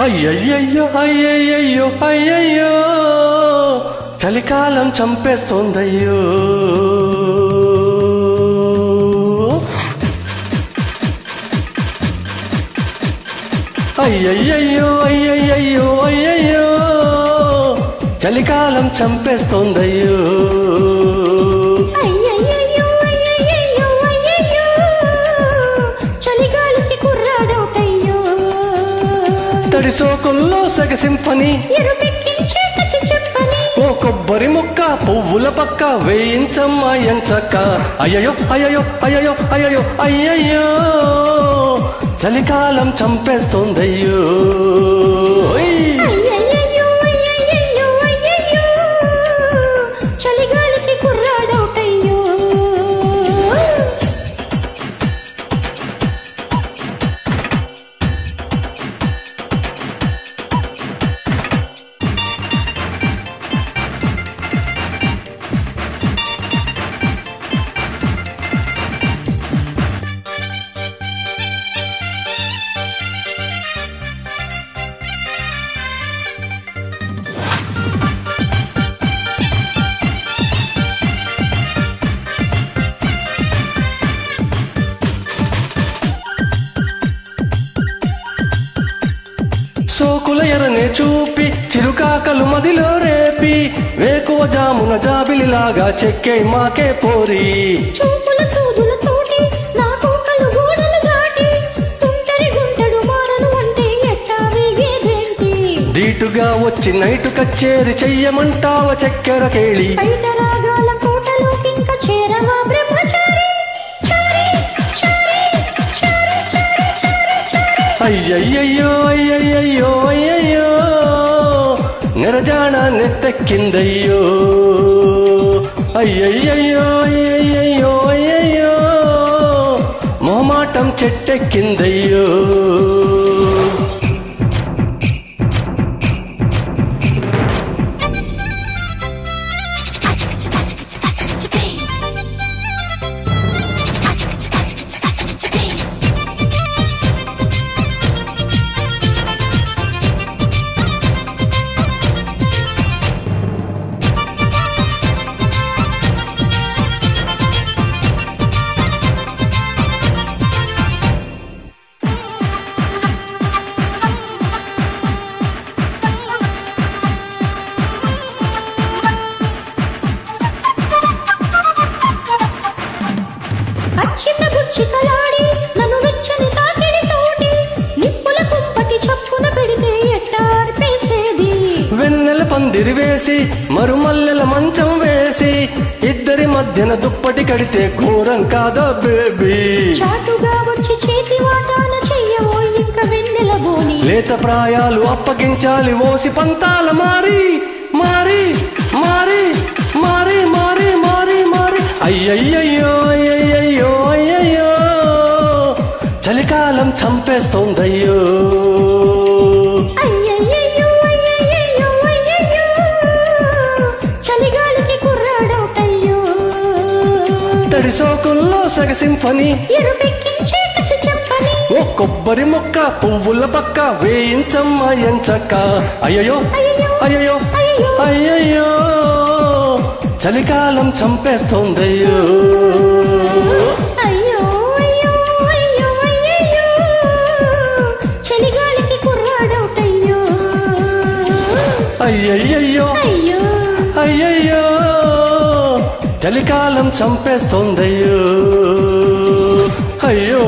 అయ్యయ్యో అయ్యయ్యో అయ్యయ్యో చలికాలం చంపేస్తోందయ్యో. అయ్యయ్యో అయ్యయ్యో అయ్యయ్యో చలికాలం చంపేస్తోందయ్యో. తడి సోకుల్లో సగ సింఫనీ ఓ కొబ్బరి ముక్క పువ్వుల పక్క వేయించమ్మా ఎంచక్క. అయ్యయ్యో అయ్యయ్యో అయ్యయ్యో అయ్యయ్యో అయ్యయ్యో చలికాలం చంపేస్తోందయ్యో. సోకుల ఎరనే చూపి చిరుకాకలు మదిలో రేపి వేకువ జామున జాబిలిలాగా చెక్కే మాకే పోరి. దీటుగా వచ్చి నైటు కచ్చేరి చెయ్యమంటావ చక్కెర కేళి. అయ్యయ్యో అయ్యయ్యో అయ్యయ్యో నిరజాణ నెత్తెక్కిందయ్యో. అయ్యయ్యో అయ్యయ్యో అయ్యయ్యో మొహమాటం చెట్టెక్కిందయ్యో. వెన్నెల పందిరి వేసి మరుమల్లెల మంచం వేసి ఇద్దరి మధ్యన దుప్పటి కడితే ఘోరం కాదా బేబీ. లేత ప్రాయాలు అప్పగించాలి ఓసి పంతాల మారి మారి మారి మారి మారి మారి మారి. అయ్యయ్యో అయ్యయ్యో అయ్యయ్యో చలికాలం చంపేస్తోందయ్యో. తడి సోకుల్లో సగ సింఫనీ ఓ కొబ్బరి మొక్క పువ్వుల పక్క వేయించమ్మా ఎంచక్క. అయ్యయ్యో అయ్యయ్యో అయ్యయ్యో చలికాలం చంపేస్తోందయ్యో. అయ్యయ్యో అయ్యయ్యో చలికాలం చంపేస్తోందయ్యో. అయ్యో